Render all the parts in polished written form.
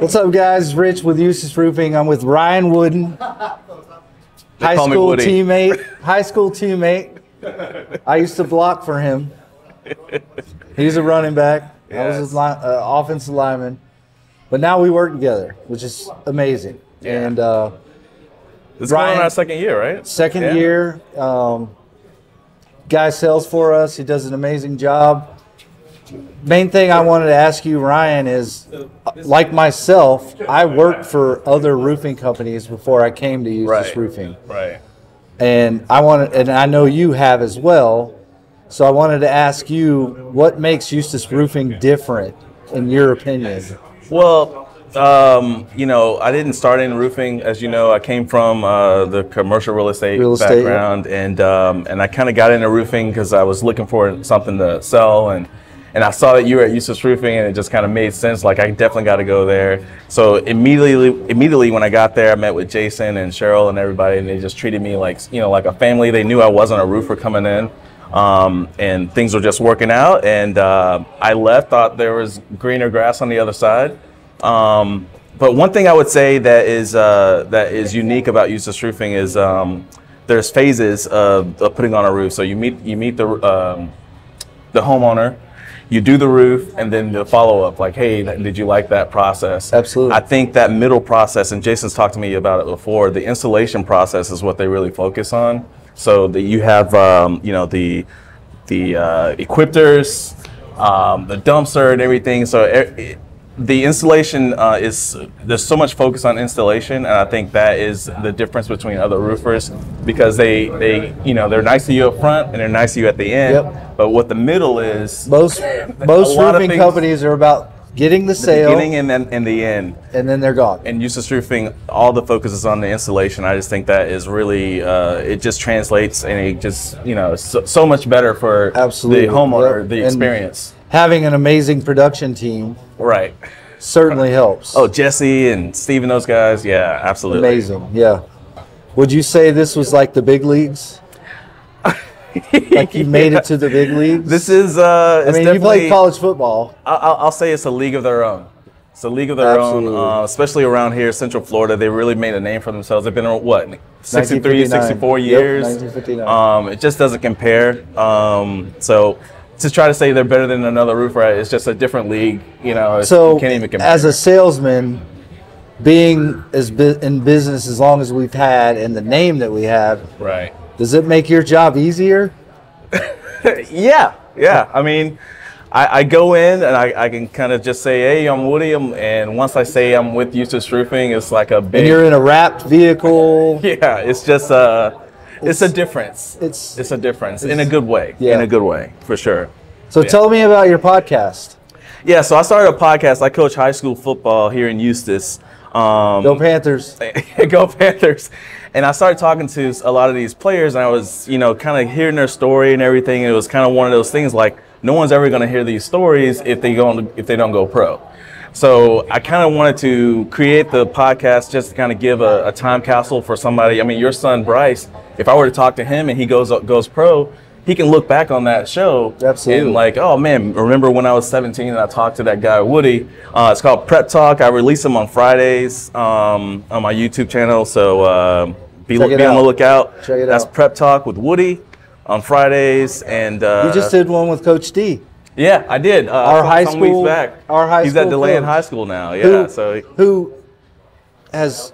What's up, guys? Rich with Eustis Roofing. I'm with Ryan Wooden, high school teammate. I used to block for him. He's a running back. Yes. I was his offensive lineman. But now we work together, which is amazing. Yeah. And this is going on our second year, right? Second year. Guy sells for us. He does an amazing job. Main thing I wanted to ask you, Ryan, is like myself, I worked for other roofing companies before I came to Eustis Roofing. Right. And I know you have as well. So I wanted to ask you, what makes Eustis Roofing different, in your opinion? Well, you know, I didn't start in roofing. As you know, I came from the commercial real estate background, and I kind of got into roofing because I was looking for something to sell, and I saw that you were at Eustis Roofing, and it just kind of made sense. Like, I definitely got to go there. So immediately when I got there, I met with Jason and Cheryl and everybody, and they just treated me like, you know, like a family. They knew I wasn't a roofer coming in, and things were just working out. And I left, thought there was greener grass on the other side. But one thing I would say that is unique about Eustis Roofing is there's phases of putting on a roof. So you meet the homeowner. You do the roof, and then the follow-up, like, hey, did you like that process? Absolutely. I think that middle process, and Jason's talked to me about it before, the installation process is what they really focus on. So that you have, you know, the equipters, the dumpster and everything. So the installation there's so much focus on installation, and I think that is the difference between other roofers, because they you know, they're nice to you up front and they're nice to you at the end. Yep. But what the middle is, most roofing companies are about getting the sale, beginning and then the end, and then they're gone. And Eustis Roofing, all the focus is on the installation. I just think that is really it just translates, and it just, you know, so much better for the homeowner, the experience. Having an amazing production team, right, certainly helps. Oh, Jesse and Steven, those guys, yeah, absolutely. Amazing, yeah. Would you say this was like the big leagues? Like you made it to the big leagues? This is, I mean, you played college football. I'll say it's a league of their own. It's a league of their own, especially around here, Central Florida. They really made a name for themselves. They've been, what, 63, 64 years? Yep, 1959. It just doesn't compare. So to try to say they're better than another roofer, it's just a different league. You know, so you can't even compare. As a salesman, being in business as long as we've had and the name that we have, right? Does it make your job easier? Yeah. I mean, I go in and I can kind of just say, hey, I'm Woody, and once I say I'm with Eustis Roofing, it's like a big. And you're in a wrapped vehicle. Yeah, it's just it's a difference. It's a difference in a good way. Yeah. In a good way, for sure. So tell me about your podcast. Yeah, so I started a podcast. I coach high school football here in Eustis. Go Panthers. Go Panthers. And I started talking to a lot of these players, and I was, you know, kind of hearing their story and everything. And it was kind of one of those things like, no one's ever going to hear these stories if they don't go pro. So I kind of wanted to create the podcast just to kind of give a time capsule for somebody. I mean, your son Bryce, if I were to talk to him and he goes pro, he can look back on that show. Absolutely. And like, oh man, remember when I was 17 and I talked to that guy Woody? It's called Prep Talk. I release them on Fridays on my YouTube channel. So be on the lookout. Check it out. That's Prep Talk with Woody on Fridays. And you just did one with Coach D. Yeah, I did. Our high school. Weeks back. Our high He's school. He's at DeLand High School now. Yeah. Who has.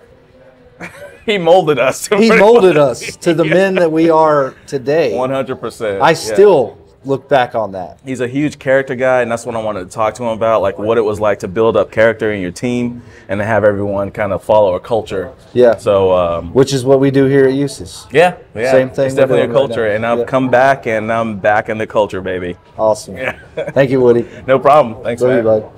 He molded us. He molded us to the men that we are today. 100%. I still look back on that. He's a huge character guy, and that's what I wanted to talk to him about, like what it was like to build up character in your team and to have everyone kind of follow a culture. Yeah. So, which is what we do here at Eustis. Yeah. Same thing. It's definitely a culture, and I've come back, and I'm back in the culture, baby. Awesome. Yeah. Thank you, Woody. No problem. Thanks, Love man. you, bud.